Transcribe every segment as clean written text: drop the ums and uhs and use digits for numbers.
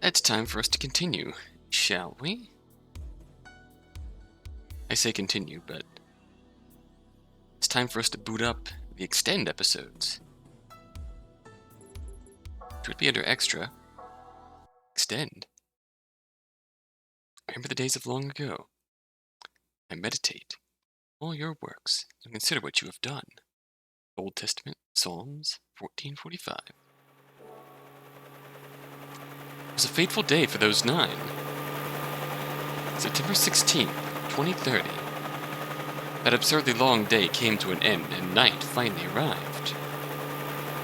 It's time for us to continue, shall we? I say continue, but it's time for us to boot up the Xtend episodes. Should be under Extra. Xtend. Remember the days of long ago. I meditate all your works and consider what you have done. Old Testament, Psalms 1445. It was a fateful day for those 9. September 16th, 2030. That absurdly long day came to an end and night finally arrived.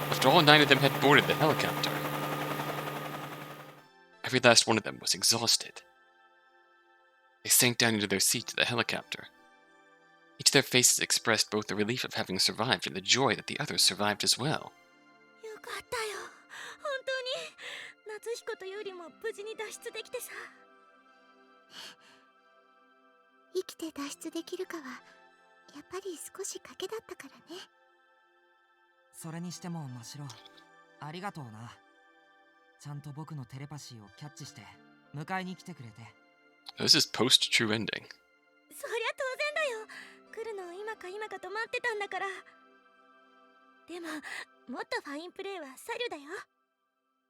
After all 9 of them had boarded the helicopter. Every last one of them was exhausted. They sank down into their seats of the helicopter. Each of their faces expressed both the relief of having survived and the joy that the others survived as well. よかったよ。本当に夏彦とよりも無事に脱出できてさ。生きて脱出できるかはやっぱり少し賭けだったからね。それにしても真白、ありがとうな。ちゃんと僕のテレパシーをキャッチして迎えに来てくれて。This is post-true ending. そりゃ当然だよ。来るのを今か今かと待ってたんだから。でももっとファインプレーはサリュだよ。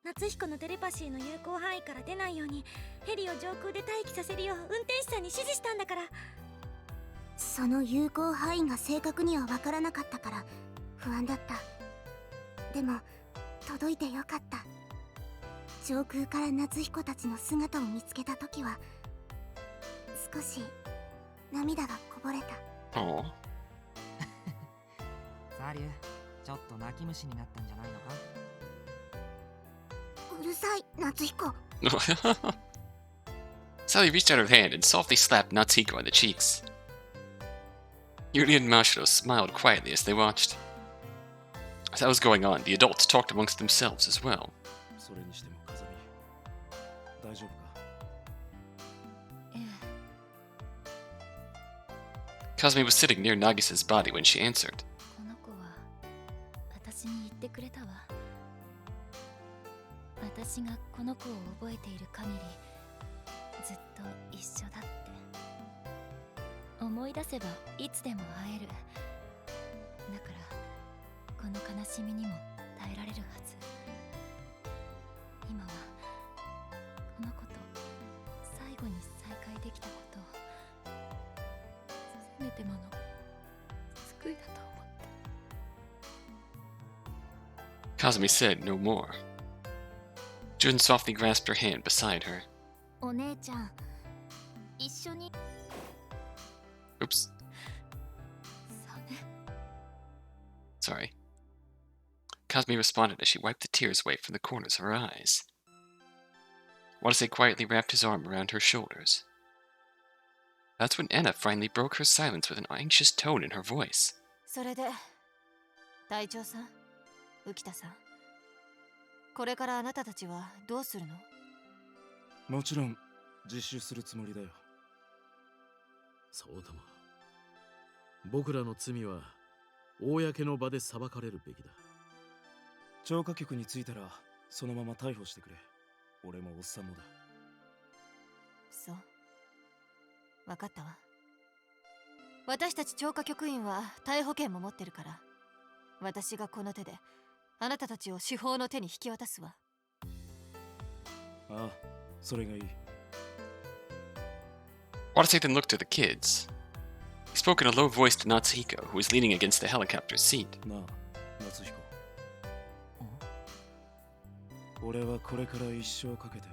夏彦のテレパシーの有効範囲から出ないようにヘリを上空で待機させるよう運転手さんに指示したんだから。その有効範囲が正確には分からなかったから不安だった。でも届いてよかった。上空から夏彦たちの姿を見つけた時は少し涙がこぼれた。Oh. サリュー、ちょっと泣き虫になったんじゃないのか。うるさい、夏彦。Sally reached out her hand and softly slapped Natsuhiko on the cheeks. Yuri and Mashiro smiled quietly as they watched. As that was going on, the adults talked amongst themselves as well. Kazumi was sitting near Nagisa's body when she answered. この子は私に言ってくれたわ。私がこの子を覚えている限りずっと一緒だって。思い出せばいつでも会える。だからこの悲しみにも耐えられるはず。今はこの子と最後に再会できたことをせめてもの救いだと思って。 Kazumi said no more. Jun softly grasped her hand beside her. お姉ちゃん、一緒に。 Oops. そうね。 Sorry. Kazumi responded as she wiped the tears away from the corners of her eyes. Watase quietly wrapped his arm around her shoulders. That's when Anna finally broke her silence with an anxious tone in her voice. それで、隊長さん、浮田さん、これからあなたたちはどうするの？もちろん実習するつもりだよ。そうだま。僕らの罪は公の場で裁かれるべきだ。超過局に着いたらそのまま逮捕してくれ。俺もおっさんもだ。そう。分かったわ。私たち超過局員は逮捕権も持ってるから、私がこの手であなたたちを司法の手に引き渡すわ。ああ、それがいい。Watase then looked to the kids. He spoke in a low voice to Natsuhiko, who was leaning against the helicopter's seat. なあ、夏彦。俺はこれから一生かけて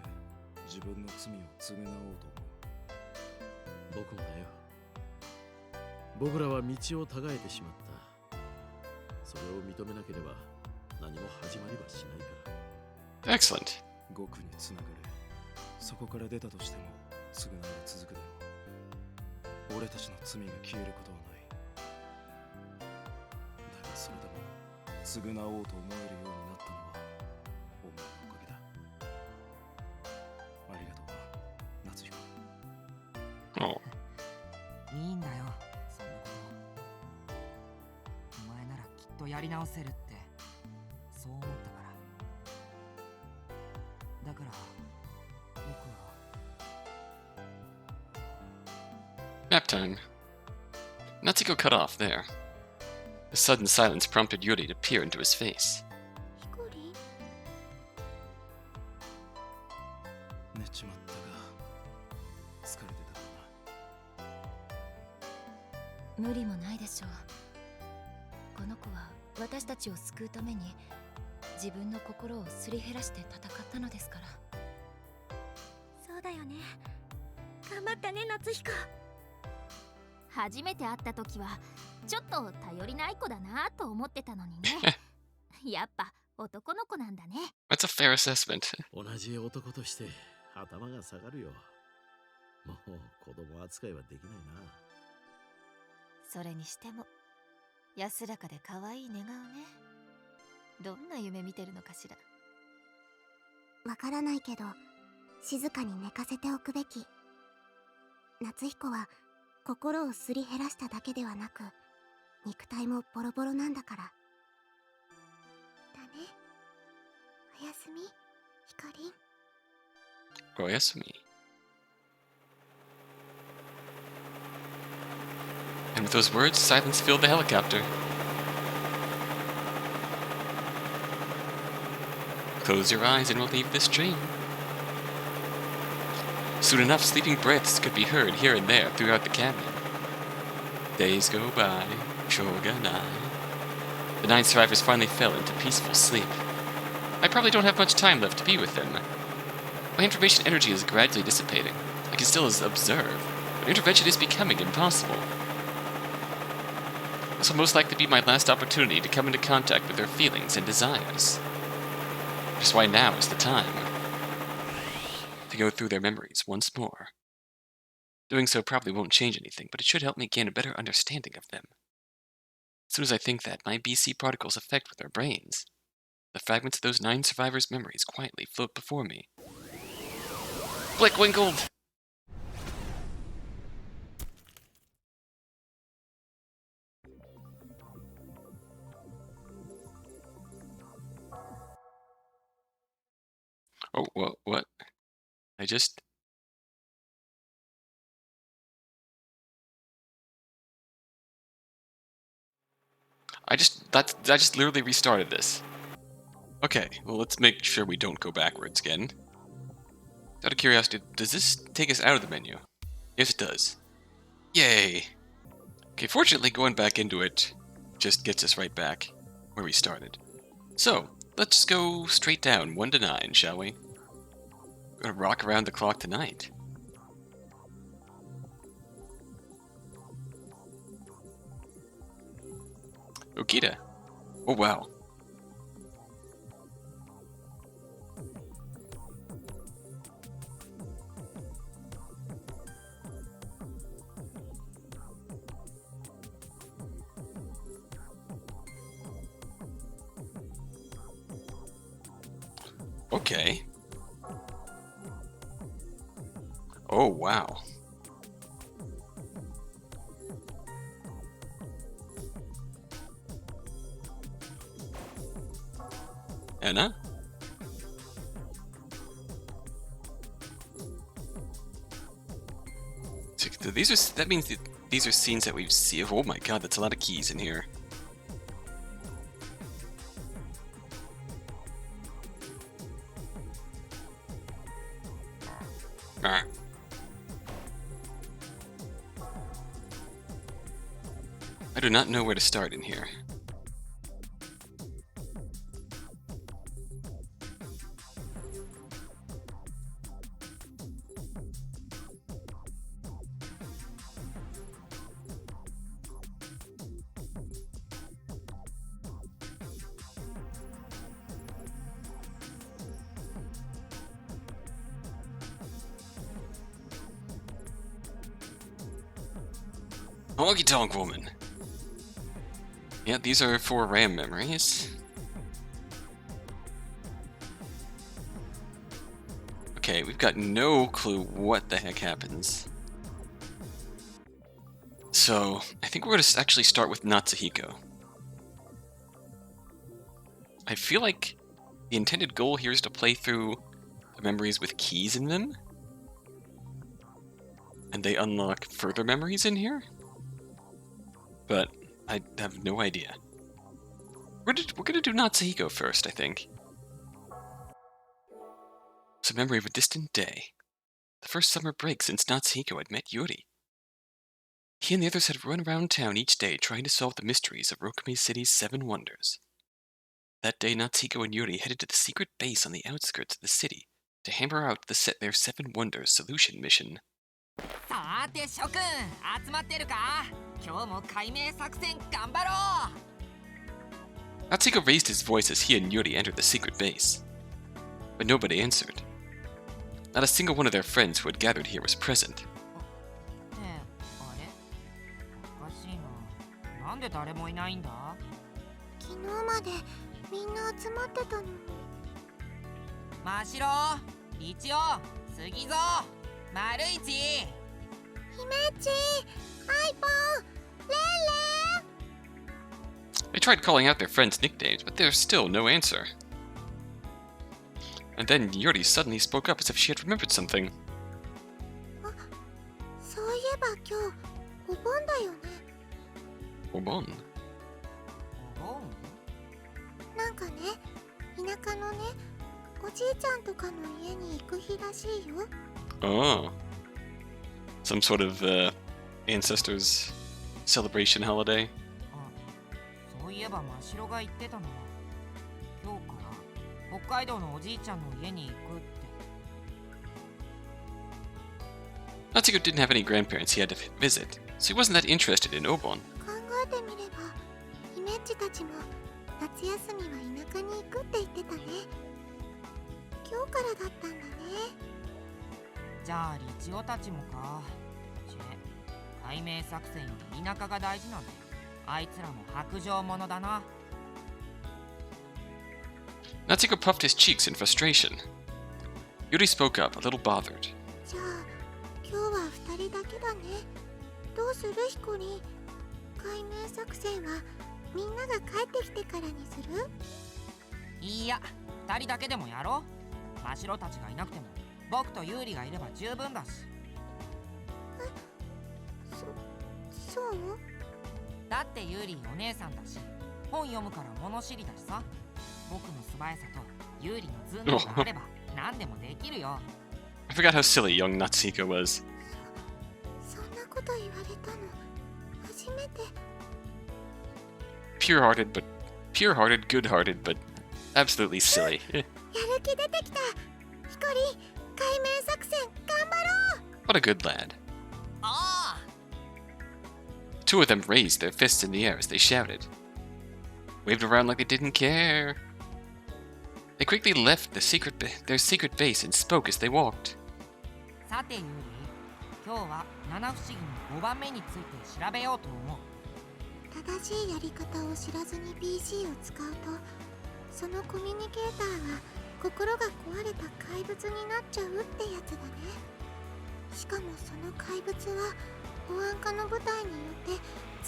自分の罪を償おうと思う。僕もだよ。僕らは道をたがえてしまった。それを認めなければ何も始まりはしないから。Excellent. 獄につながれ。そこから出たとしても償いは続くだろう。俺たちの罪が消えることはない。だがそれでも償おうと思えるようになったのはお前のおかげだ。ありがとうな、夏彦。Oh. いいんだよ、そんなこと。お前ならきっとやり直せるってそう思ったから。だから Nap time. Natsuhiko cut off there. The sudden silence prompted Yuri to peer into his face. 光寝ちまったが疲れてたろうな。無理もないでしょう。この子は私たちを救うために自分の心をすり減らして戦ったのですから。そうだよね。頑張ったね、夏彦。初めて会った時はちょっと頼りない子だなと思ってたのにね。やっぱ男の子なんだね。That's a fair assessment. 同じ男として頭が下がるよ。もう子供扱いはできないな。それにしても安らかで可愛い寝顔ね。どんな夢見てるのかしら。わからないけど、静かに寝かせておくべき。夏彦は心をすり減らしただけではなく、肉体もボロボロなんだから。だね。おやすみ、ひかりん。Oh, yes, me. And with those words, silence filled the helicopter. Close your eyes and we'll leave this dream. Soon enough, sleeping breaths could be heard here and there throughout the cabin. Days go by, shoga nigh. The 9 survivors finally fell into peaceful sleep. I probably don't have much time left to be with them. My information energy is gradually dissipating. I can still observe, but intervention is becoming impossible. This will most likely be my last opportunity to come into contact with their feelings and desires. Which is why now is the time to go through their memories once more. Doing so probably won't change anything, but it should help me gain a better understanding of them. As soon as I think that, my BC particles affect with their brains. The fragments of those 9 survivors' memories quietly float before me. Blackwinkled! Oh, what? I just literally restarted this. Okay, well, let's make sure we don't go backwards again. Out of curiosity, does this take us out of the menu? Yes, it does. Yay! Okay, fortunately, going back into it just gets us right back where we started. So, let's go straight down, 1 to 9, shall we? We're gonna rock around the clock tonight. Okita. Oh, wow. Okay. Oh, wow. Anna? That means that these are scenes that we've seen. Oh my god, that's a lot of keys in here. Ah. I do not know where to start in here. Honky Tonk Woman. Yeah, these are 4 RAM memories. Okay, we've got no clue what the heck happens. So, I think we're going to actually start with Natsuhiko. I feel like the intended goal here is to play through the memories with keys in them. and they unlock further memories in here? But I have no idea. We're gonna do Natsuhiko first, I think. It's a memory of a distant day. The first summer break since Natsuhiko had met Yuri. He and the others had run around town each day trying to solve the mysteries of Rokumi City's 7 wonders. That day, Natsuhiko and Yuri headed to the secret base on the outskirts of the city to hammer out their 7 wonders solution mission. さて諸君集まってるか今日も解明作戦頑張ろう Natsuhiko raised his voice as he and Yuri entered the secret base. But nobody answered. Not a single one of their friends who had gathered here was present. あれおかしいななんで誰もいないんだ昨日までみんな集まってたのに。真白リチオ杉蔵丸一姫っち、アイポン、レンレン。 They tried calling out their friends' nicknames, but there was still no answer. And then Yuri suddenly spoke up as if she had remembered something. そういえば今日お盆だよね。 Obon. お盆なんかね、田舎のね、おじいちゃんとかの家に行く日らしいよ。 Oh. Some sort of ancestors' celebration holiday. あそういえば真白が言ってたな今日から北海道のおじいちゃんの家に行くって Natsuhiko didn't have any grandparents he had to visit, so he wasn't that interested in Obon. 考えてみれば、姫っちたちも夏休みは田舎に行くって言ってたね。今日からだったんだね。じゃあリチオたちもかチェ解明作戦より田舎が大事なんてあいつらも白状者だな Natsuhiko puffed his cheeks in frustration. Yuri spoke up, a little bothered. じゃあ今日は2人だけだね。どうするヒコリン。解明作戦はみんなが帰ってきてからにする？いいや2人だけでもやろう真白たちがいなくても僕とユーリがいれば十分だしそう？だってユーリお姉さんだし本読むから物知りだしさ僕の素早さとユーリの頭脳があれば何でもできるよ I forgot how silly young Natsuhiko was. そんなこと言われたの初めて。 Pure-hearted, good-hearted, but absolutely silly. やる気出てきた。ヒコリン、解明作戦頑張ろう。 What a good lad. ああ Two of them raised their fists in the air as they shouted. Waved around like they didn't care. They quickly left their secret base and spoke as they walked. さてユーリ今日は七不思議の5番目について調べようと思う正しいやり方を知らずに PC を使うと、そのコミュニケーターが心が壊れた怪物になっちゃうってやつだね。しかもその怪物は保安課の部隊によって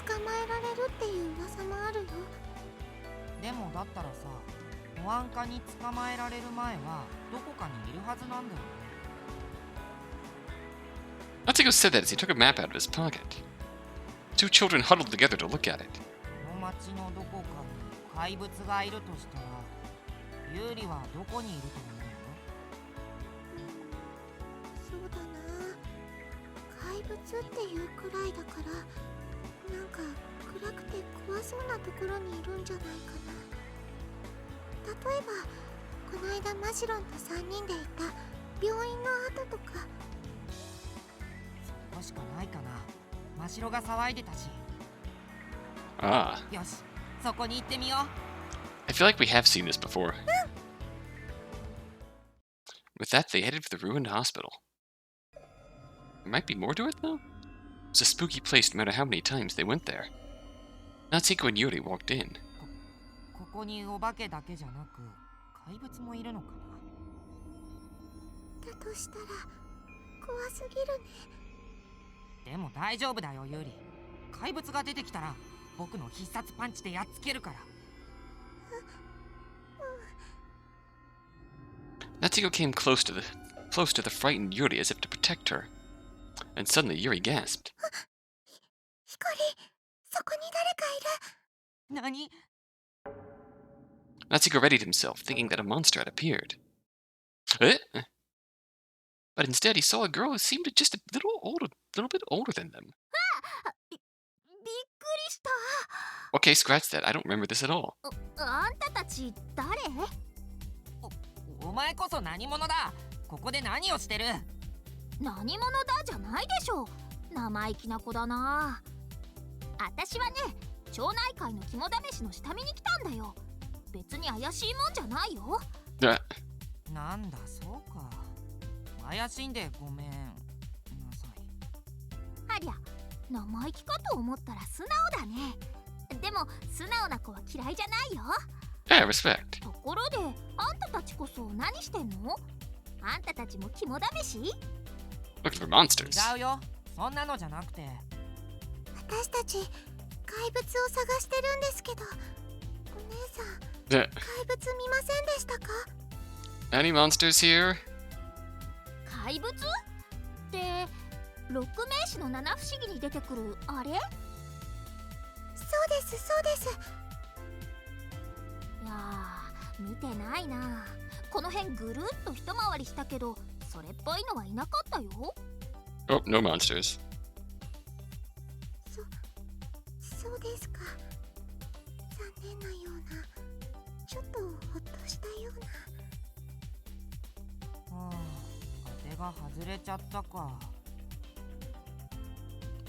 捕まえられるっていう噂もあるよ。でもだったらさ保安課に捕まえられる前はどこかにいるはずなんだよね Natsuhiko said that as he took a map out of his pocket. Two children huddled together to look at it. この町のどこかに怪物がいるとしたらユーリはどこにいると思そうだな。怪物っていうくらいだから、なんか暗くて怖そうなところにいるんじゃないかな。例えばこの間マシロンと3人で行った病院の跡とか。うそこしかないかな真白が騒いでたし Ah, よしそこに行ってみよう I feel like we have seen this before. With that, they headed for the ruined hospital. There might be more to it, though? It was a spooky place no matter how many times they went there. Natsuhiko and Yuri walked in. ここにお化けだけじゃなく怪物もいるのかなだとしたら怖すぎるね。でも大丈夫だよユーリ怪物が出てきたら僕の必殺パンチでやっつけるから Natsuhiko came close to the frightened Yuri as if to protect her. And suddenly Yuri gasped. 光、そこに誰かいる。何？ Natsuhiko readied himself, thinking that a monster had appeared. Eh? But instead he saw a girl who seemed just a little bit older than them. びっくりした。Okay, scratch that. I don't remember this at all. あんたたち誰？お前こそ何者だ？ここで何をしてる？何者だじゃないでしょ。生意気な子だな。あたしはね、町内会の肝試しの下見に来たんだよ。別に怪しいもんじゃないよ。なんだそうか。怪しんでごめんなさい。ありゃ、生意気かと思ったら素直だね。でも素直な子は嫌いじゃないよ。Yeah, respect. ところで、あんたたちこそ何してんの？あんたたちも肝試し？ Looking for monsters. 違うよ。そんなのじゃなくて。私たち怪物を探してるんですけど、お姉さん、 Yeah. 怪物見ませんでしたか？ Any monsters here? 怪物？って六名士の七不思議に出てくるあれ？そうですそうです。いやー、見てないな。この辺ぐるっと一回りしたけど、それっぽいのはいなかったよ。 Oh, no monsters. そうですか。残念なような、ちょっとほっとしたような。はあ、当てが外れちゃったか。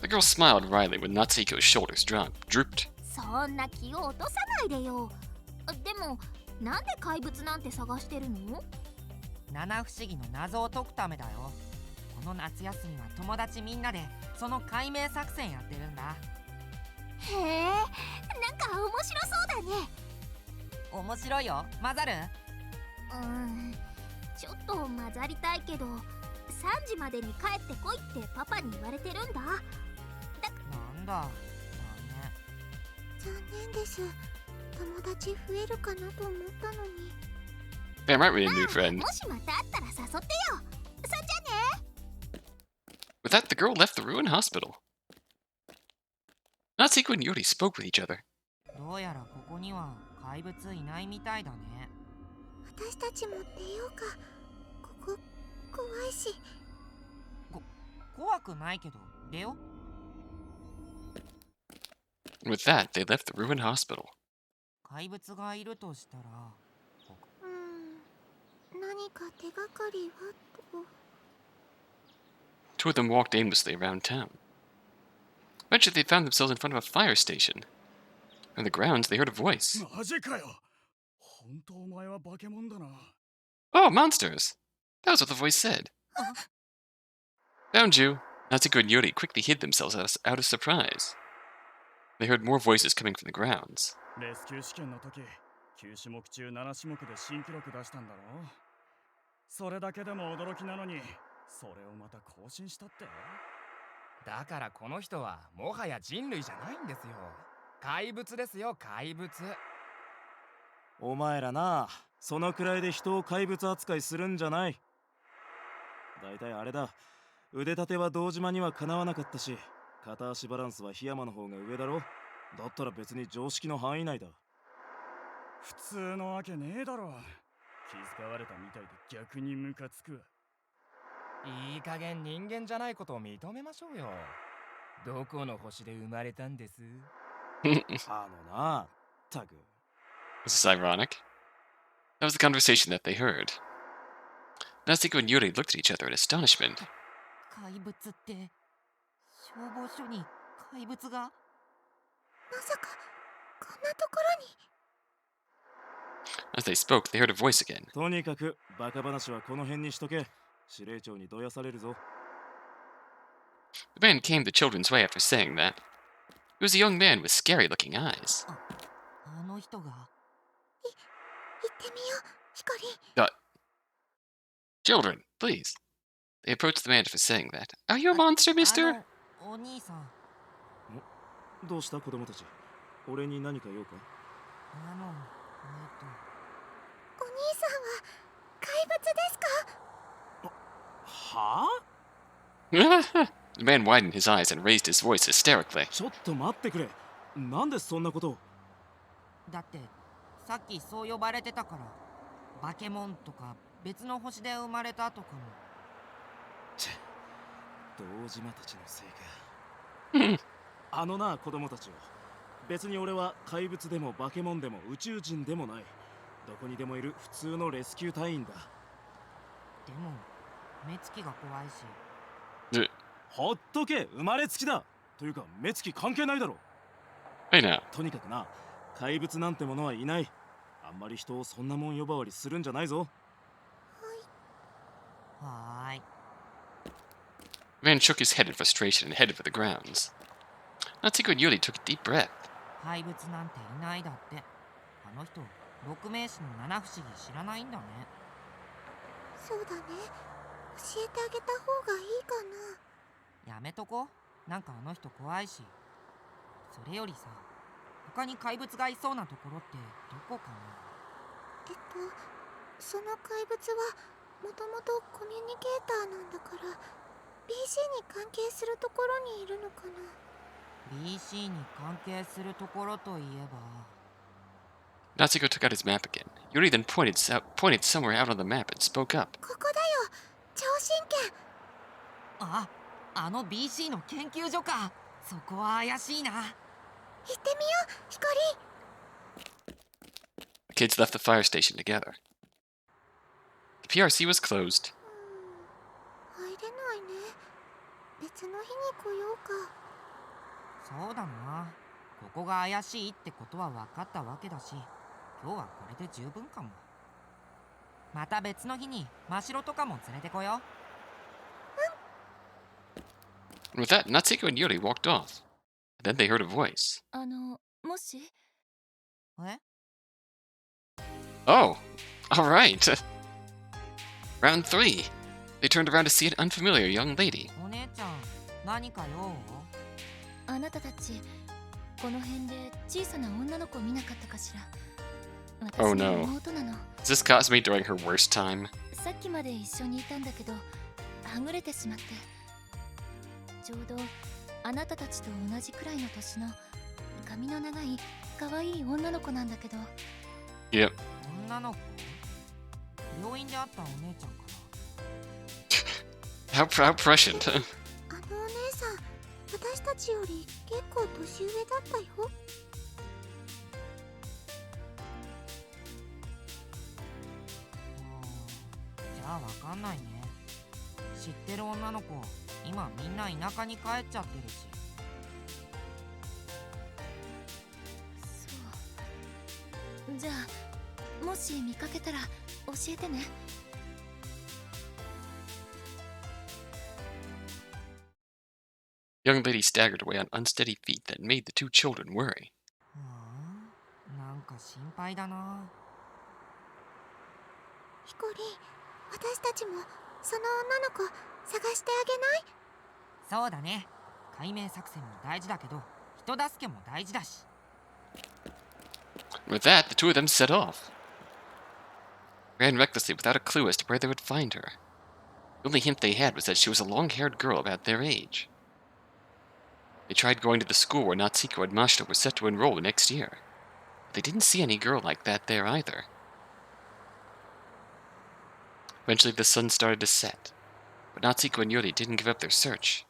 The girl smiled wryly when Natsuhiko's shoulders drooped. そんな気を落とさないでよ。でも、なんで怪物なんて探してるの？七不思議の謎を解くためだよ。この夏休みは友達みんなでその解明作戦やってるんだ。へえ、なんか面白そうだね。面白いよ。混ざる？ちょっと混ざりたいけど、3時までに帰ってこいってパパに言われてるんだ。なんだ。残念です。友達増えるかなと思ったのに。 Damn right we need a new friend. もしまた会ったら誘ってよ。そんじゃね。 With that, the girl left the ruined hospital. Natsuhiko and Yuri spoke with each other. どうやらここには怪物いないみたいだね。私たちも出ようか。ここ怖いし。怖くないけど出よ。With that, they left the ruined hospital. 怪物がいるとしたら。何か手がかりはと。 Two of them walked aimlessly around town. Eventually, they found themselves in front of a fire station. On the grounds, they heard a voice. マジかよ。本当お前は化け物だな。 Oh, monsters! That was what the voice said. Found you. Natsuhiko and Yuri quickly hid themselves out of surprise. They heard more voices coming from the grounds. レスキュー試験の時、9種目中7種目で新記録出したんだろ。それだけでも驚きなのに、それをまた更新したって。だからこの人はもはや人類じゃないんですよ。怪物ですよ、怪物。お前らな、そのくらいで人を怪物扱いするんじゃない。だいたいあれだ、腕立ては堂島にはかなわなかったし、片足バランスは檜山の方が上だろ。だったら別に常識の範囲内だ。普通のわけねえだろ。気遣われたみたいで逆にムカつくわ。いい加減人間じゃないことを認めましょうよ。どこの星で生まれたんです？あのな、タグ。This is ironic. That was the conversation that they heard. Natsuhiko and Yuri looked at each other in astonishment. 怪物って消防署に怪物が？まさかこんなところに。 As they spoke, they heard a voice again. とにかくバカ話はこの辺にしとけ。司令長にどやされるぞ。 The man came the children's way after saying that. He was a young man with scary-looking eyes. あの人が？行ってみよう、光。Children, please. They approached the man for saying that. Are you a monster, mister? お兄さん。どうした子供たち。俺に何か用か。お兄さんは怪物ですか？はあ？ The man widened his eyes and raised his voice hysterically. ちょっと待ってくれ。なんでそんなことを。だってさっきそう呼ばれてたから。バケモンとか別の星で生まれたとかも。チェ、堂島たちのせいか。あのな、子供たちよ。別に俺は怪物でもバケモンでも宇宙人でもない。どこにでもいる普通のレスキュー隊員だ。でも目つきが怖いし。ほっとけ、生まれつきだ。というか目つき関係ないだろ。Hey now. とにかくな、怪物なんてものはいない。あんまり人をそんなもん呼ばわりするんじゃないぞ。はーい。The man shook his head in frustration and headed for the grounds. Natsuhiko and Yuri took a deep breath. 怪物なんていないだって。あの人六名士の七不思議知らないんだね。そうだね、教えてあげた方がいいかな。やめとこ。なんかあの人怖いし。それよりさ、他に怪物がいそうなところってどこかな。その怪物はもともとコミュニケーターなんだから BC に関係するところにいるのかな。 BC に関係するところといえば。 Natsuhiko took out his map again. Yuri then pointed somewhere out on the map and spoke up. ここだよ、超神剣。あの BC の研究所か。そこは怪しいな。行ってみよう、ヒコリ。 The kids left the fire station together. The PRC was closed. 入れないね。別の日に来ようか。そうだな。ここが怪しいってことは分かったわけだし、今日はこれで十分かも。また別の日に真城とかも連れてこよう。And with that, Natsuhiko and Yuri walked off. And then they heard a voice. もし え？ Oh, all right. Round 3. They turned around to see an unfamiliar young lady. お姉ちゃん、何か用？あなたたちこの辺で小さな女の子見なかったかしら。 Oh 私の no. 妹なの。 Is this Cosme during her worst time? さっきまで一緒にいたんだけどはぐれてしまって。ちょうどあなたたちと同じくらいの年の髪の長い可愛い女の子なんだけど。 Yep. 女の子？病院で会ったお姉ちゃんか How prescient. あのお姉さん、私たちより結構年上だったよ。じゃあわかんないね。知ってる女の子、今みんな田舎に帰っちゃってるし。そう。じゃあもし見かけたら教えてね。 Young lady staggered away on unsteady feet that made the two children worry. なんか心配だな。ヒコリ、私たちもその女の子探してあげない？そうだね。解明作戦も大事だけど、人助けも大事だし。 With that, the two of them set off. Ran recklessly without a clue as to where they would find her. The only hint they had was that she was a long-haired girl about their age. They tried going to the school where Natsuhiko and Mashita were set to enroll the next year. But they didn't see any girl like that there either. Eventually the sun started to set, but Natsuhiko and Yuri didn't give up their search.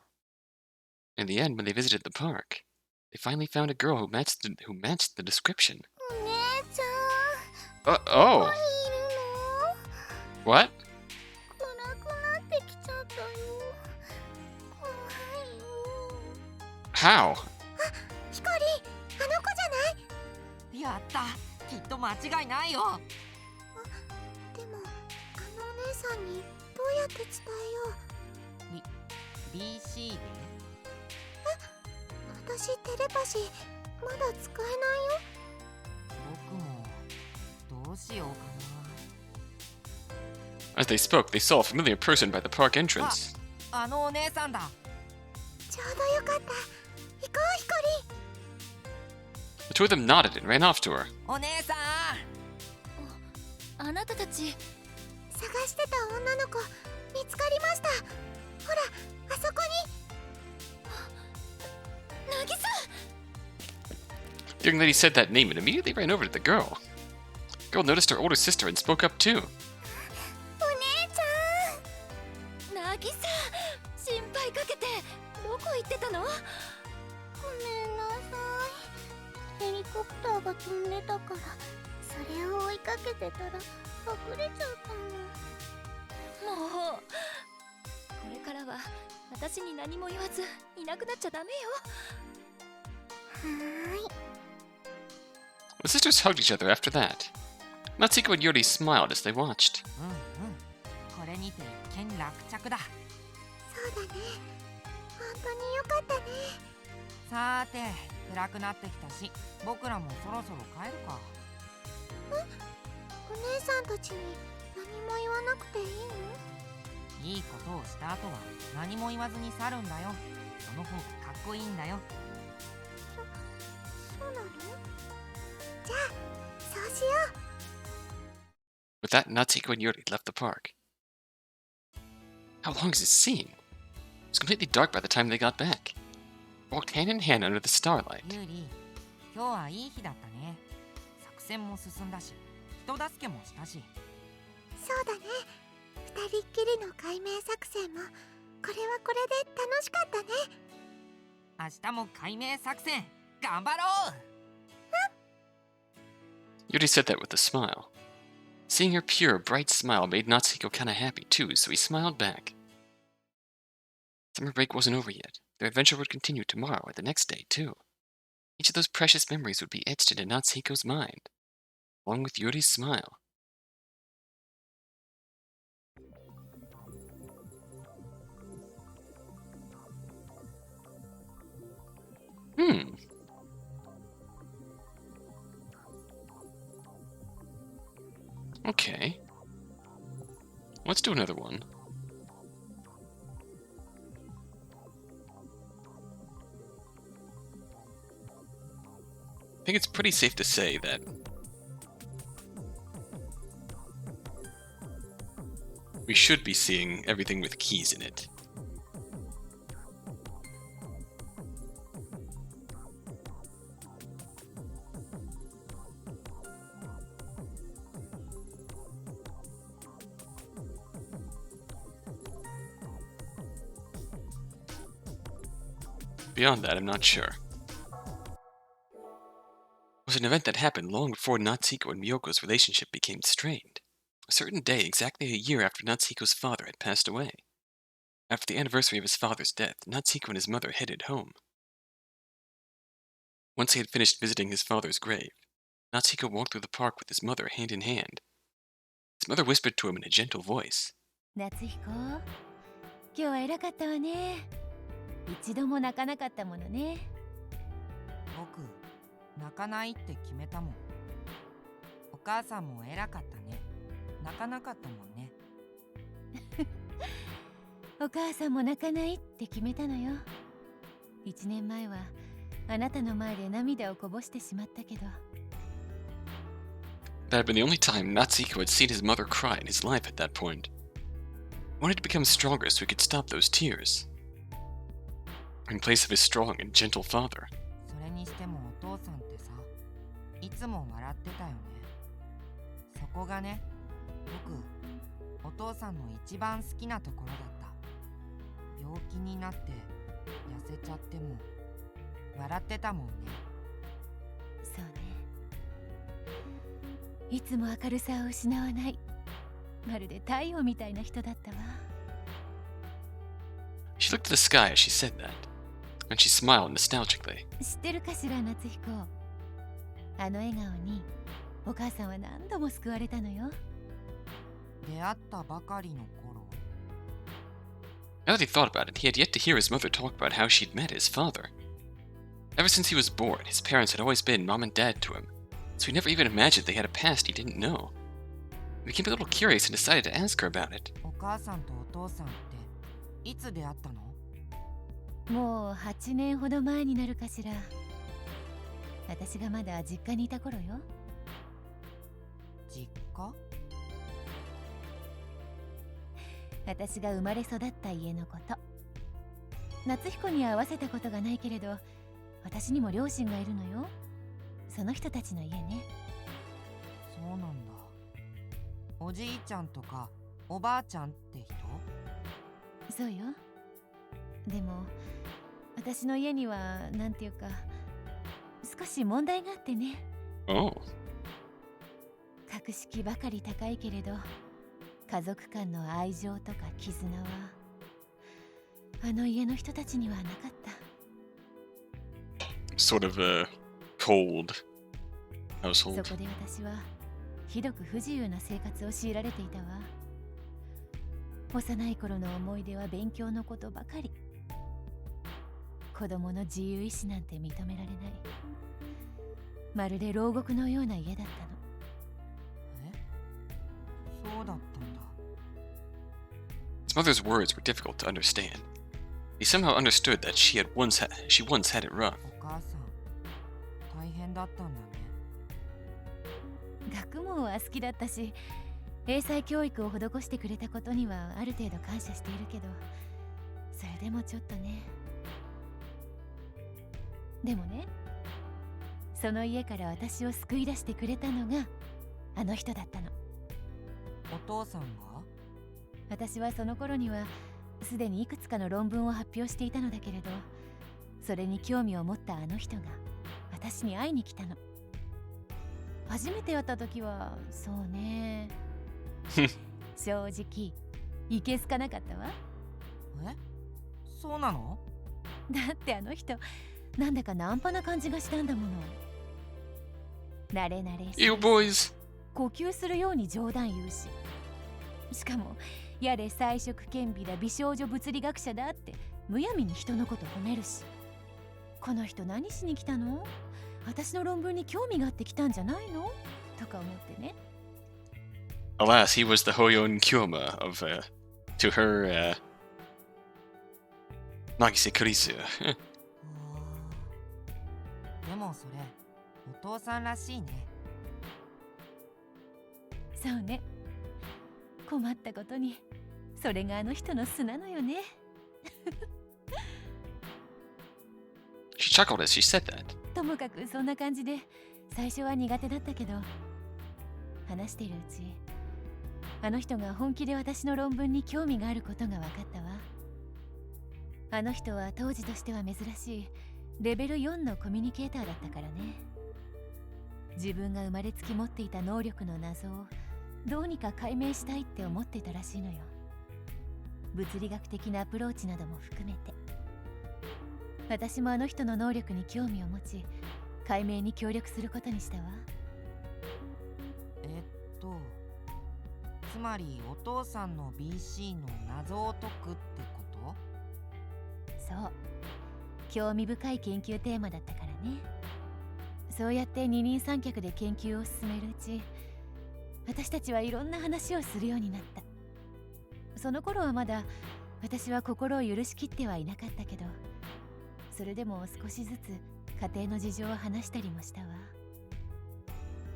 In the end, when they visited the park, they finally found a girl who matched the description. お姉ちゃん、 Oh! ここにいるの？ What? 暗くなってきちゃったよ。怖いよ。 How? ヒコリ、あの子じゃない？やった、きっと間違いないよ。でもあのお姉さんにどうやって伝えよう。 BC で？私テレパシーまだ使えないよ。僕もどうしようか As they spoke, they saw a familiar person by the park entrance. な。あのお姉さんだ。ちょうどよかった。行こうヒコリ。 The two of them nodded and ran off to her. お姉さん。あなたたち探してた女の子見つかりました。ほら、あそこに。The young lady said that name and immediately ran over to the girl. The girl noticed her older sister and spoke up too. お姉ちゃん、渚、心配かけてどこ行ってたの？ごめんなさい。ヘリコプターが飛んでたからそれを追いかけてたら隠れちゃったの。もうこれからは私に何も言わずいなくなっちゃダメよ。はーい。 The sisters hugged each other after that. Natsuhiko and Yuri smiled as they watched. これにて一件落着だ。そうだね。本当によかったね。さーて、暗くなってきたし、僕らもそろそろ帰るか。お姉さんたちに何も言わなくていいの？いいことをした後は何も言わずに去るんだよ。その方がかっこいいんだよ。そうなの？じゃあそうしよう。 With that, Natsuhiko and Yuri left the park. How long is this scene? It was completely dark by the time they got back. They walked hand in hand under the starlight. ユーリ、今日はいい日だったね。作戦も進んだし、人助けもしたし。そうだね。二人っきりの解明作戦もこれはこれで楽しかったね。明日も解明作戦頑張ろう。 Yuri said that with a smile. Seeing her pure, bright smile made Natsuhiko kinda happy too, so he smiled back. Summer break wasn't over yet. Their adventure would continue tomorrow and the next day too. Each of those precious memories would be etched into Natsuhiko's mind, along with Yuri's smile. Okay. Let's do another one. I think it's pretty safe to say that we should be seeing everything with keys in it. Beyond that, I'm not sure. It was an event that happened long before Natsuhiko and Miyoko's relationship became strained. A certain day, exactly a year after Natsuhiko's father had passed away. After the anniversary of his father's death, Natsuhiko and his mother headed home. Once he had finished visiting his father's grave, Natsuhiko walked through the park with his mother hand in hand. His mother whispered to him in a gentle voice. 夏彦、今日は偉かったわね。一度も泣かなかったものね。僕、泣かないって決めたもん。お母さんも偉かったね。泣かなかったもんね。お母さんも泣かないって決めたのよ。1年前はあなたの前で涙をこぼしてしまったけど。That had been the only time Natsuhiko had seen his mother cry in his life at that point. He wanted to become stronger so he could stop those tears. In place of his strong and gentle father. それにしてもお父さんってさ、いつも笑ってたよね。そこがね、僕、お父さんの一番好きなところだった。病気になって痩せちゃっても笑ってたもんね。そうね。いつも明るさを失わない。まるで太陽みたいな人だったわ。She looked at the sky as she said that, and she smiled nostalgically. 知ってるかしら、夏彦。あの笑顔にお母さんは何度も救われたのよ。出会ったばかりの頃。Now that he thought about it, he had yet to hear his mother talk about how she'd met his father. Ever since he was born, his parents had always been mom and dad to him, so he never even imagined they had a past he didn't know. He became a little curious and decided to ask her about it. お母さんとお父さんっていつ出会ったの？もう8年ほど前になるかしら。私がまだ実家にいた頃よ。実家？私が生まれ育った家のこと。夏彦には会わせたことがないけれど、私にも両親がいるのよ。その人たちの家ね。そうなんだ。おじいちゃんとかおばあちゃんって人？そうよ。でも私の家にはなんていうか少し問題があってね。Oh. 格式ばかり高いけれど家族間の愛情とか絆はあの家の人たちにはなかった。Sort of a cold そ household. こで私はひどく不自由な生活を強いられていたわ。幼い頃の思い出は勉強のことばかり。子供の自由意志なんて認められない。まるで牢獄のような家だったの。え？そうだったんだ。His mother's words were difficult to understand. He somehow understood that she once had it rough. お母さん、大変だったんだね。学問は好きだったし、英才教育を施してくれたことにはある程度感謝しているけど、それでもちょっとね。でもね、その家から私を救い出してくれたのがあの人だったの。お父さんが？私はその頃にはすでにいくつかの論文を発表していたのだけれど、それに興味を持ったあの人が私に会いに来たの。初めて会った時はそうね正直いけすかなかったわ。え？そうなの？だってあの人なんだかナンパな感じがしたんだもの。慣れ慣れし You boys! 呼吸するように冗談言うし、しかもやれ才色兼備だ美少女物理学者だってむやみに人のこと褒めるし、この人何しに来たの？私の論文に興味があって来たんじゃないの？とか思ってね。 Alas, he was the Hoyon Kyoma of, to her, Nagise Kurisu. でもそれお父さんらしいね。そうね。困ったことにそれがあの人の素なのよね。She chuckled as she said that. ともかくそんな感じで最初は苦手だったけど、話しているうちあの人が本気で私の論文に興味があることが分かったわ。あの人は当時としては珍しいレベル4のコミュニケーターだったからね。自分が生まれつき持っていた能力の謎をどうにか解明したいって思っていたらしいのよ。物理学的なアプローチなども含めて。私もあの人の能力に興味を持ち、解明に協力することにしたわ。つまりお父さんの BC の謎を解くってこと？そう、興味深い研究テーマだったからね。そうやって二人三脚で研究を進めるうち、私たちはいろんな話をするようになった。その頃はまだ私は心を許しきってはいなかったけど、それでも少しずつ家庭の事情を話したりもしたわ。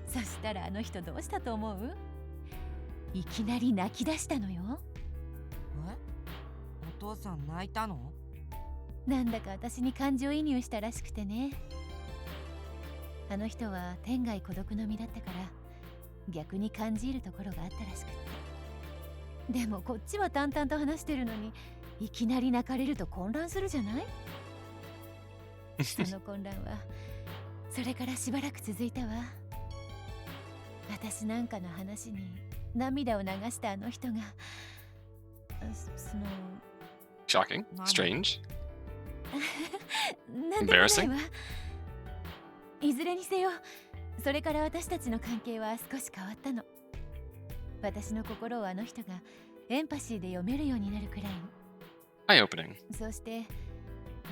そしたらあの人どうしたと思う？いきなり泣き出したのよ。え？お父さん泣いたの？なんだか私に感情移入したらしくてね。あの人は天涯孤独の身だったから逆に感じるところがあったらしくって。でもこっちは淡々と話してるのにいきなり泣かれると混乱するじゃない？その混乱はそれからしばらく続いたわ。私なんかの話に涙を流したあの人がその Shocking. Strange. なんでもないわ。いずれにせよそれから私たちの関係は少し変わったの。私の心をあの人がエンパシーで読めるようになるくらい。 Eye-opening. そして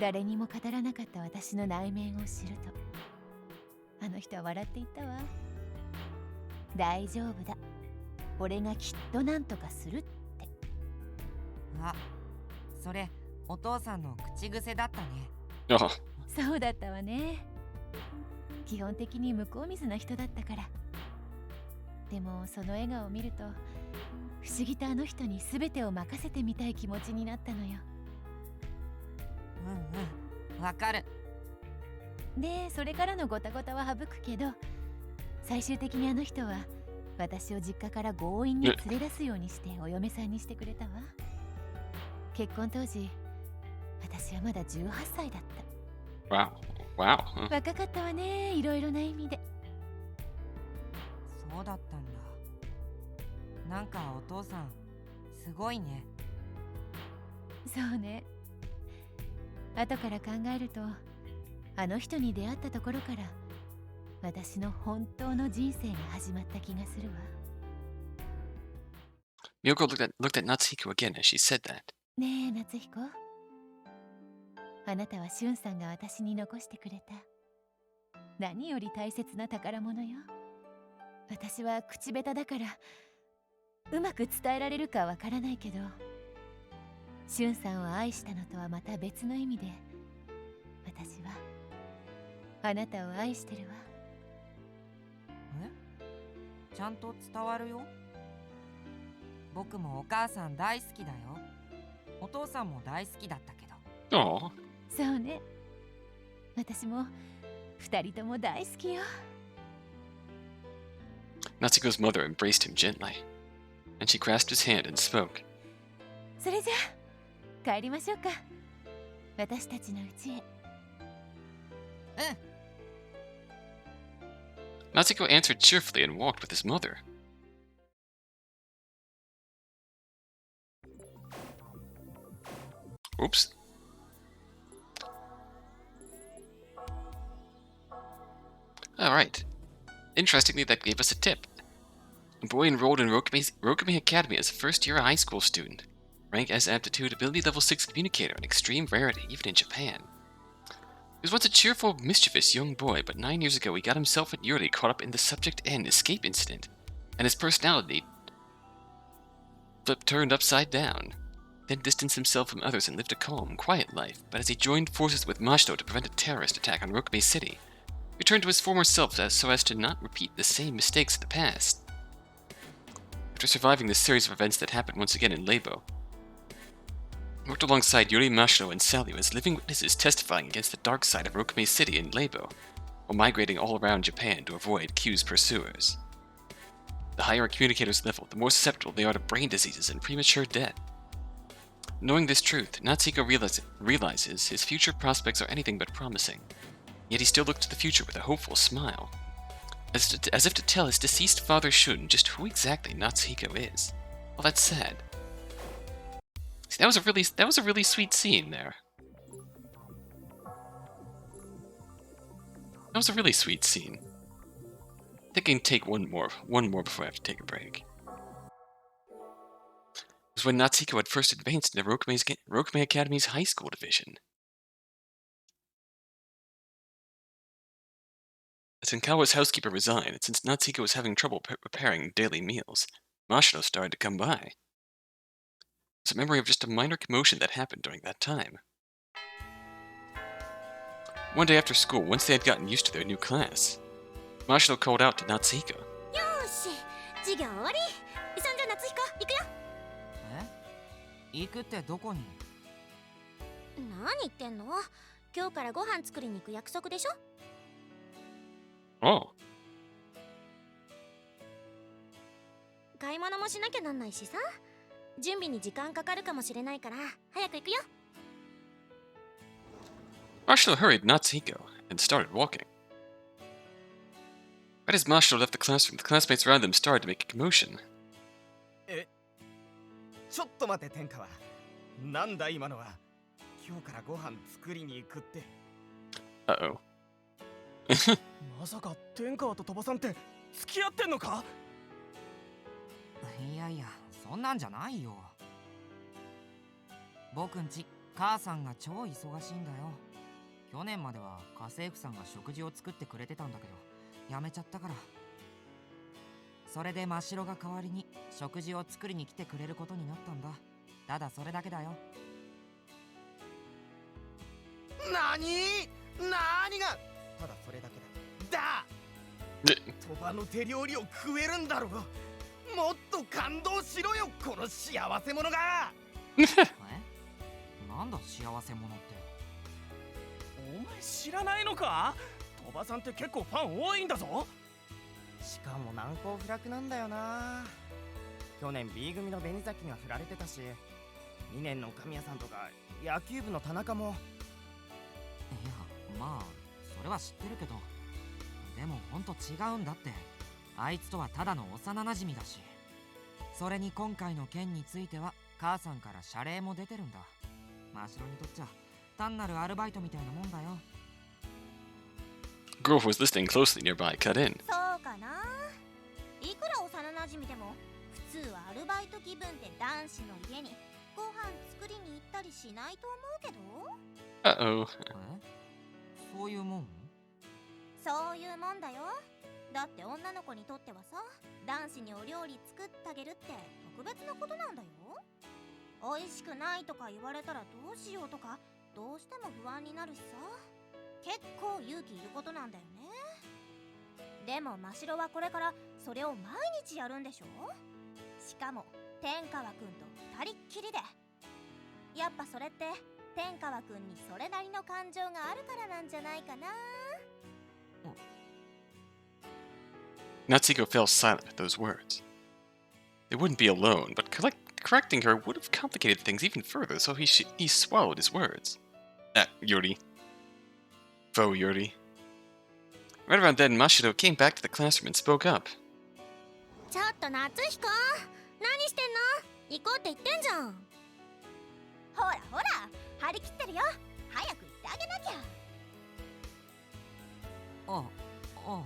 誰にも語らなかった私の内面を知ると、あの人は笑って言ったわ。大丈夫だ、俺がきっとなんとかするって。あ、それお父さんの口癖だったね。Oh. そうだったわね。基本的に向こう水な人だったから。でもその笑顔を見ると不思議とあの人に全てを任せてみたい気持ちになったのよ。わかる。でそれからのごたごたは省くけど、最終的にあの人は私を実家から強引に連れ出すようにしてお嫁さんにしてくれたわ。結婚当時私はまだ18歳だった。 Wow. Wow. Huh. 若かったわね、いろいろな意味で。そうだったんだ。なんかお父さんすごいね。そうね。後から考えると、あの人に出会ったところから私の本当の人生が始まった気がするわ。 Miyoko looked at Natsuhiko again as she said that. ねえ夏彦、あなたはしゅんさんが私に残してくれた何より大切な宝物よ。私は口下手だからうまく伝えられるかわからないけど、しゅんさんを愛したのとはまた別の意味で、私はあなたを愛してるわ。ちゃんと伝わるよ。僕もお母さん大好きだよ。お父さんも大好きだったけど。Oh. そうね、私も二人とも大好きよ。 Natsuko's mother embraced him gently, and she grasped his hand and spoke. それじゃあ帰りましょうか、私たちの家へ。Natsuhiko answered cheerfully and walked with his mother. Oops. Alright. Interestingly, that gave us a tip. A boy enrolled in Rokumi Academy as a first-year high school student. Rank as aptitude, ability level 6 communicator, an extreme rarity, even in Japan. He was once a cheerful, mischievous young boy, but 9 years ago he got himself and Yuri caught up in the Subject N escape incident, and his personality turned upside down. Then distanced himself from others and lived a calm, quiet life, but as he joined forces with Mashito to prevent a terrorist attack on Rokumi City, he returned to his former self so as to not repeat the same mistakes of the past. After surviving the series of events that happened once again in Leibo, he worked alongside Yuri, Mashito, and Sally as living witnesses testifying against the dark side of Rokumi City in Leibo, while migrating all around Japan to avoid Q's pursuers. The higher a communicator's level, the more susceptible they are to brain diseases and premature death. Knowing this truth, Natsuhiko realizes his future prospects are anything but promising. Yet he still looks to the future with a hopeful smile, as if to tell his deceased father Shun just who exactly Natsuhiko is. Well, that's sad. See, that was a really sweet scene there. That was a really sweet scene. I think I can take one more before I have to take a break. It was when Natsuhiko had first advanced into Rokumi Academy's high school division. Tenkawa's housekeeper resigned, and since Natsuhiko was having trouble preparing daily meals, Mashino started to come by. It was a memory of just a minor commotion that happened during that time. One day after school, once they had gotten used to their new class, Mashino called out to Natsuhiko. よーし、授業終わり。そんじゃ夏彦行くよ。行くってどこに？何言ってんの？今日からご飯作りに行く約束でしょ。 Oh. 買い物もしなきゃなんないしさ。準備に時間かかるかもしれないから早く行くよ。 Mashino hurried Natsuhiko and started walking. Right as Mashino left the classroom, the classmates around them started to make a commotion. ちょっと待って天川。なんだ今のは。今日からご飯作りに行くって。 Uh-oh. まさか天川と鳥羽さんって付き合ってんのか？いやいや、そんなんじゃないよ。僕んち母さんが超忙しいんだよ。去年までは家政婦さんが食事を作ってくれてたんだけど、やめちゃったから。それで真白が代わりに食事を作りに来てくれることになったんだ。ただそれだけだよ。なに？なにが？ただそれだけだ。鳥羽の手料理を食えるんだろう。もっと感動しろよ、この幸せ者が。なんだ幸せ者って。前知らないのか？鳥羽さんって結構ファン多いんだぞ。しかも難攻不落なんだよな。去年 B 組の紅崎が振られてたし、2年の神谷さんとか野球部の田中も。いや、まあそれは知ってるけど、でもほんと違うんだって。あいつとはただの幼なじみだし。それに今回の件については母さんから謝礼も出てるんだ。真城にとっちゃ単なるアルバイトみたいなもんだよ。Girl who was listening closely nearby cut in. そうかな。いくら幼なじみでも普通はアルバイト気分で男子の家にご飯作りに行ったりしないと思うけど。Uh-oh. そういうもん？そういうもんだよ。だって女の子にとってはさ、男子にお料理作ってあげるって特別なことなんだよ。美味しくないとか言われたらどうしようとか、どうしても不安になるしさ、結構勇気いることなんだよね。でも真城はこれからそれを毎日やるんでしょ。しかも天川くんと二人っきりで。やっぱそれって天川くんにそれなりの感情があるからなんじゃないかな。Natsuhiko fell silent at those words. They wouldn't be alone, but correcting her would have complicated things even further, so he swallowed his words. Yuri. Faux Yuri. Right around then, Mashiro came back to the classroom and spoke up. ちょっと夏彦、何してんの？行こうって言ってんじゃん。ほらほら、張り切ってるよ。早く行ってあげなきゃ。ああ。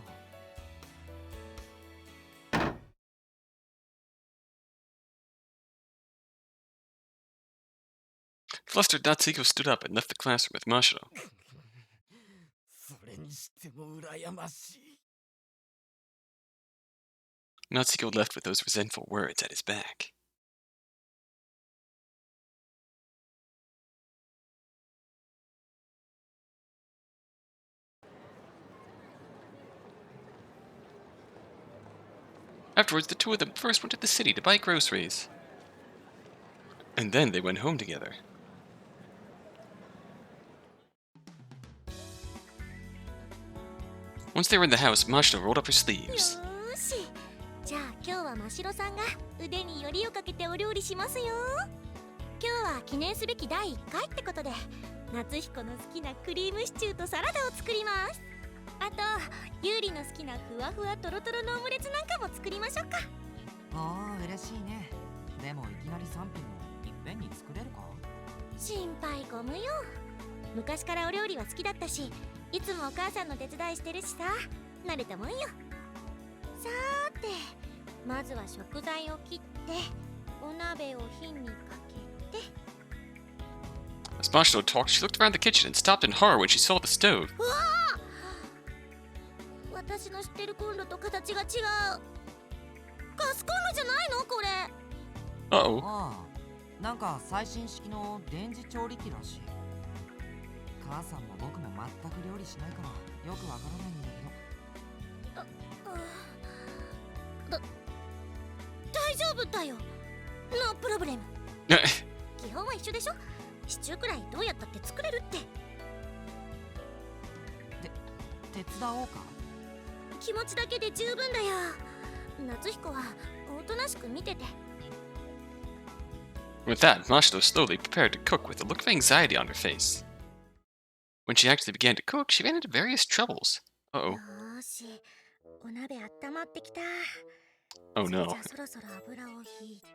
Flustered, Natsuhiko stood up and left the classroom with Mashiro. それにしても羨ましい。Natsuhiko left with those resentful words at his back. Afterwards, the two of them first went to the city to buy groceries. And then they went home together. Once they were in the house, Mashiro rolled up her sleeves. よーし、じゃあ今日は真城さんが腕によりをかけてお料理しますよ。今日は記念すべき第1回ってことで、夏彦の好きなクリームシチューとサラダを作ります。あと、ユーリの好きなふわふわトロトロのオムレツなんかも作りましょうか。ああ、嬉しいね。でもいきなり3品もいっぺんに作れるか？心配ご無用。昔からお料理は好きだったし、いつもお母さんの手伝いしてるしさ、慣れたもんよ。さーて、まずは食材を切ってお鍋を火にかけて。 As Mashiro talked, she looked around the kitchen and stopped in horror when she saw the stove. うわあ、私の知ってるコンロと形が違う。ガスコンロじゃないのこれ。 Uh-oh. ああ、なんか最新式の電磁調理器らしい。母さんも僕も全く料理しないからよくわからないんだけど。大丈夫だよ。ノープロブレム。基本は一緒でしょ。シチューくらいどうやったって作れるって。手伝おうか？気持ちだけで十分だよ。夏彦はおとなしく見てて。 With that, Mashiro slowly prepared to cook with a look of anxiety on her face. When she actually began to cook, she ran into various troubles. Uh-oh. よーし、お鍋温まってきた。 Oh じゃ no. あそろそろ油を引いて。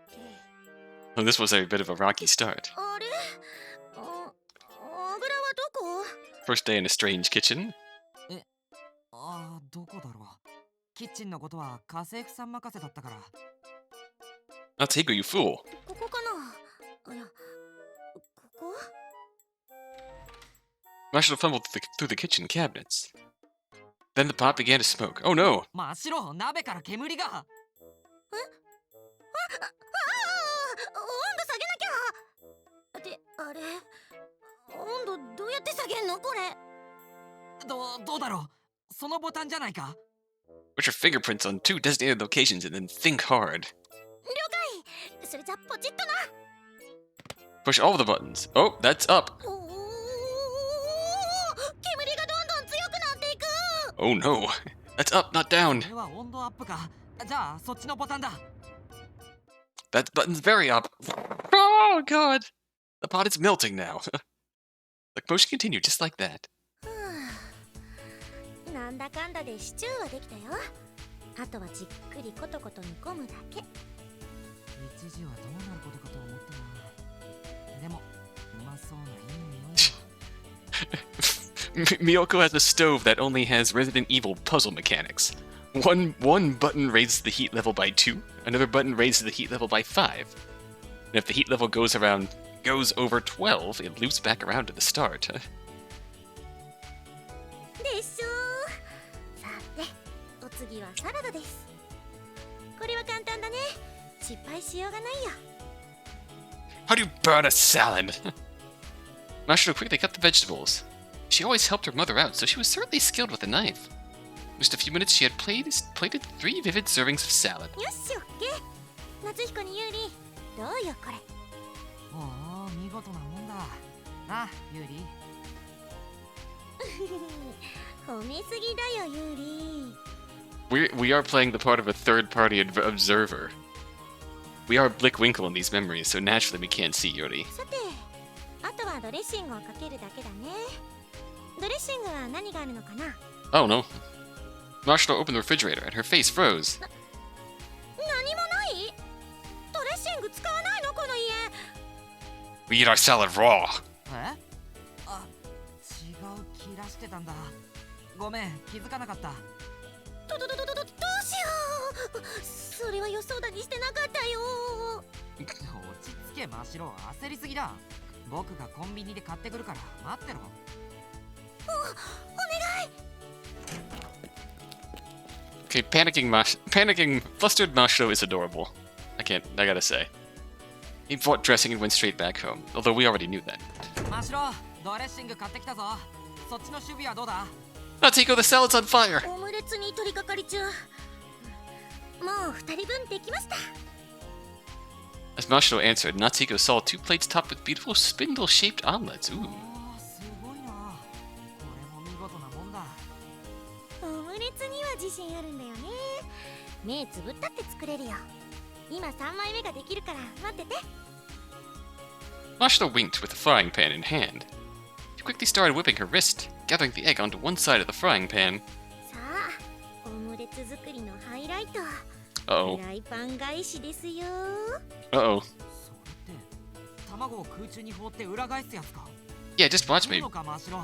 Oh, this was a bit of a rocky start. あれ？油はどこ？ First day in a strange kitchen. ああ、どこだろう。キッチンのことは家政婦さん任せだったから。Natsuhiko, you fool. ここかな。あら、ここ？ Mashiro fumbled through the kitchen cabinets. Then the pot began to smoke. Oh no! 真っ白、鍋から煙が。温度下げなきゃ。ってあれ、温度どうやって下げんのこれ？どうだろう。そのボタンじゃないか。 Put your fingerprints on 2 designated locations and then think hard. 了解。それじゃポチッとな。 Push all the buttons. Oh, that's up. おお、煙 Oh no. That's up, not down. これは温度アップか。じゃあそっちのボタンだ。 That button's very up. Oh god. The pot is melting now. The motion continued just like that. なんだかんだでシチューはできたよ。あとはじっくりコトコト煮込むだけ。一時はどうなることかと思ったな。でもうまそうないい匂いだ。Miyoko has a stove that only has Resident Evil puzzle mechanics. One button raises the heat level by 2, another button raises the heat level by 5. And if the heat level goes over 12, it loops back around to the start. でしょー。さて、お次はサラダです。これは簡単だね。失敗しようがないよ。How do you burn a salad? Mashiro quickly cut the vegetables. She always helped her mother out, so she was certainly skilled with a knife. In just a few minutes, she had plated 3 vivid servings of salad. よし、オッケー。夏彦にユーリ、どうよこれ。おお、見事なもんだ。なあ、ユーリ。褒めすぎだよ、ユーリ。We are playing the part of a third-party observer. We are Blickwinkle in these memories, so naturally we can't see Yuri. さて、あとはドレッシングをかけるだけだね。ドレッシングは何があるのかな？ Oh no. Mashiro opened the refrigerator and her face froze. 何もない？ドレッシング使わないのこの家。We eat our salad raw. え？あ、違う気がしてたんだ。ごめん、気づかなかった。どうしよう。それは予想だにしてなかったよ。落ち着け、マシロ、焦りすぎだ。僕がコンビニで買ってくるから待ってろ。お願い。 Okay, flustered Mashiro is adorable. I gotta say. He bought dressing and went straight back home, although we already knew that. マシロ、ドレッシング買ってきたぞ。そっちの守備はどうだ？ Natsuhiko, the salad's on fire! オムレツに取り掛かり中。もう2人分できました。 As Mashiro answered, Natsuhiko saw 2 plates topped with beautiful spindle-shaped omelets. Ooh. すごいな。これも見事なもんだ。オムレツには自信あるんだよね。目つぶったって作れるよ。今3枚目ができるから待ってて。 Mashiro winked with the frying pan in hand. She quickly started whipping her wrist, gathering the egg onto one side of the frying pan. さあ、オムレツ作りのハイライト。 Uh-oh. フライパン返しですよ。 Uh-oh. それって卵を空中に放って裏返すやつか。 Yeah, just watch いい me. のか、マシロ。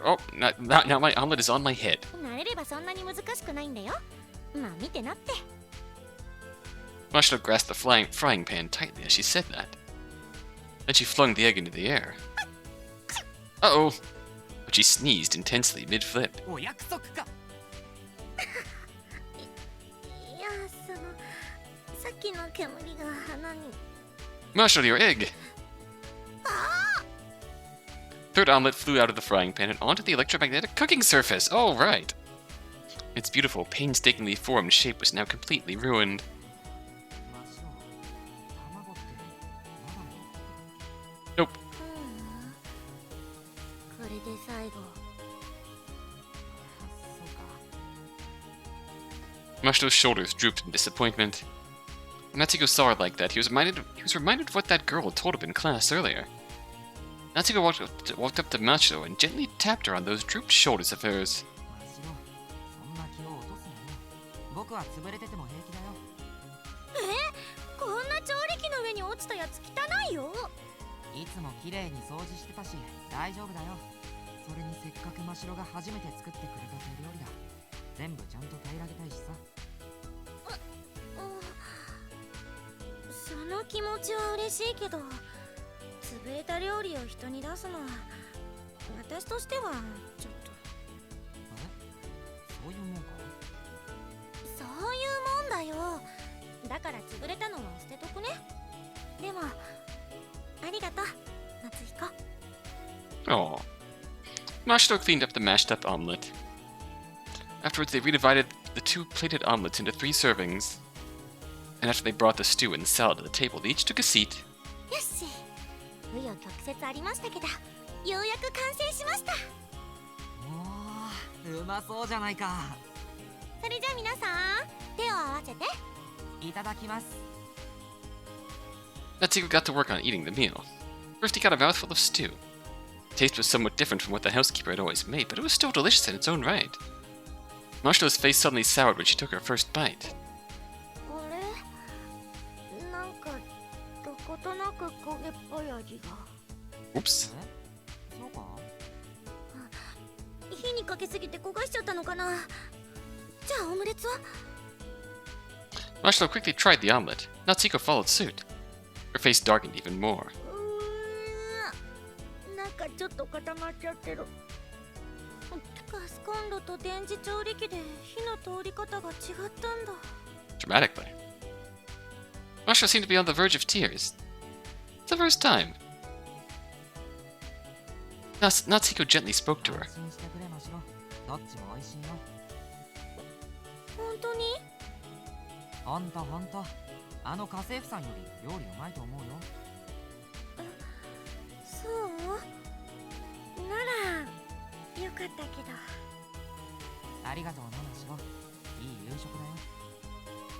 Oh, now my omelet is on my head. 慣れればそんなに難しくないんだよ。まあ見てなって。 Mashiro grasped the frying pan tightly as she said that. Then she flung the egg into the air. Uh-oh. But she sneezed intensely mid-flip. お約束か。いや、さっきの煙が鼻に。 Mashiro, your egg! Third omelet flew out of the frying pan and onto the electromagnetic cooking surface. Oh, right. Its beautiful, painstakingly formed shape was now completely ruined. マシロ、卵ってまだ Nope. これで最後。そうか。 Mashiro's shoulders drooped in disappointment. When Natsuhiko saw her like that, he was reminded of what that girl had told him in class earlier. Natsuhiko walked up to Mashiro and gently tapped her on those drooped shoulders of hers. マシロ、そんな気を落とすなよ。僕は潰れてても平気だよ。こんな調理器の上に落ちたやつ汚いよ。いつも綺麗に掃除してたし大丈夫だよ。それにせっかくマシロが初めて作ってくれた手料理だ。全部ちゃんと平らげたいしさ。その気持ちは嬉しいけど、潰れた料理を人に出すのは私としてはちょっと。そういうもんか。そういうもんだよ。だから潰れたのは捨てとくね。でもありがとう、夏彦。 Oh. Mashiro cleaned up the mashed up omelet. Afterwards, they redivided the 2 plated omelets into 3 servings. And after they brought the stew and salad to the table, they each took a seat. よし、紆余曲折ありましたけど、ようやく完成しました。おうまそうじゃないか。それじゃあ皆さん手を合わせて。いただきます。 Natsuhiko got to work on eating the meal. First he got a mouthful of stew. The taste was somewhat different from what the housekeeper had always made, but it was still delicious in its own right. Marshall's face suddenly soured when she took her first bite. あれなんかどことなく焦げっぽい味が。 Oops. そうか。火にかけすぎて焦がしちゃったのかな。じゃあオムレツは？ Marshall quickly tried the omelet. Natsuhiko followed suit. Her face darkened even more. なんかちょっと固まっちゃってる。ガスコンロと電磁調理器で火の通り方が違ったんだ。 Dramatically. Marshall seemed to be on the verge of tears. It's the first time. Natsuhiko gently spoke to her. 安心してくれましろ。どっちも美味しいよ。本当に？ほんとほんと。あの家政婦さんより料理うまいと思うよ。そうならよかったけど。ありがとうなマシロ。いい夕食だよ。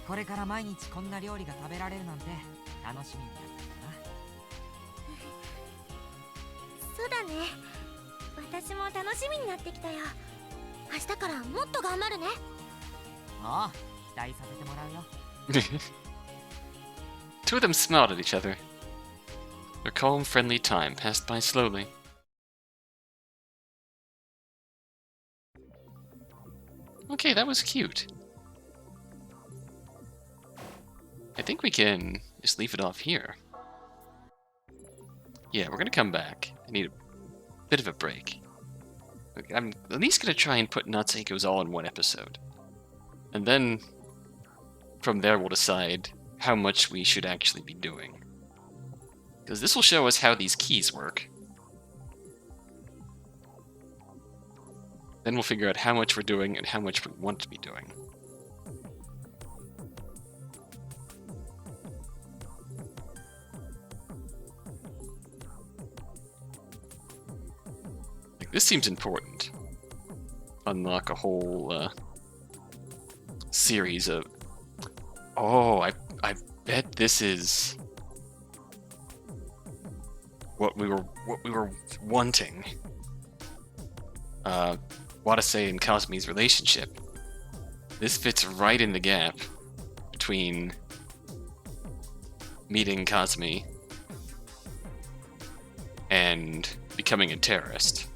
これから毎日こんな料理が食べられるなんて楽しみになったんだな。そうだね。私も楽しみになってきたよ。明日からもっと頑張るね。ああ、期待させてもらうよ。Two of them smiled at each other. Their calm, friendly time passed by slowly. Okay, that was cute. I think we can just leave it off here. Yeah, we're gonna come back. I need a bit of a break. Okay, I'm at least gonna try and put Natsuhiko's all in one episode. And then, from there we'll decide how much we should actually be doing. Because this will show us how these keys work. Then we'll figure out how much we're doing and how much we want to be doing. Like, this seems important. Unlock a whole series of... Oh, I bet this is what we were wanting. Watase and Kasumi's relationship. This fits right in the gap between meeting Kasumi and becoming a terrorist.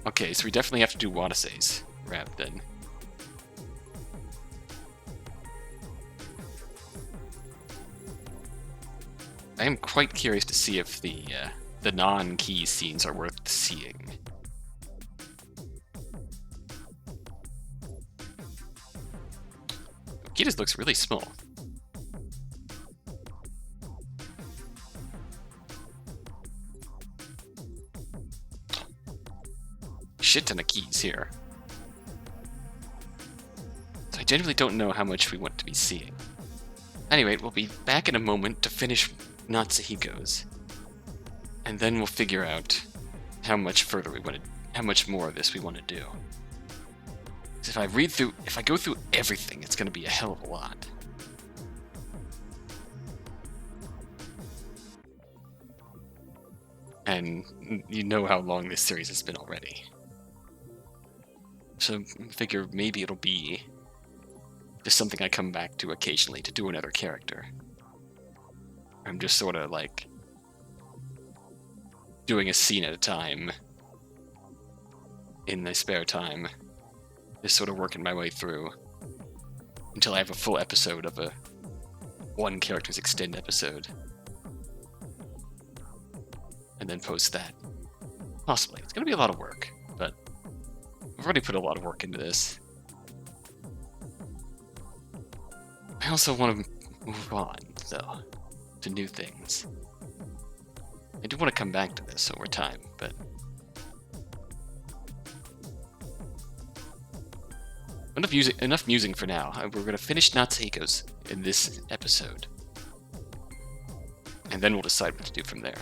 Okay, so we definitely have to do Watase's rap then. I am quite curious to see if the non-key scenes are worth seeing. Kita's looks really small. Shit ton of keys here. So I genuinely don't know how much we want to be seeing. Anyway, we'll be back in a moment to finish Natsuhiko's. And then we'll figure out how much further we want to, how much more of this we want to do. Because if I go through everything, it's going to be a hell of a lot. And you know how long this series has been already. So figure maybe it'll be just something I come back to occasionally to do another character. I'm just sort of like doing a scene at a time in the spare time, just sort of working my way through until I have a full episode of a one character's Xtend episode, and then post that. Possibly. It's going to be a lot of work, but I've already put a lot of work into this. I also want to move on, though, to new things. I do want to come back to this over time, but enough musing for now. We're going to finish Natsuhiko's in this episode, and then we'll decide what to do from there.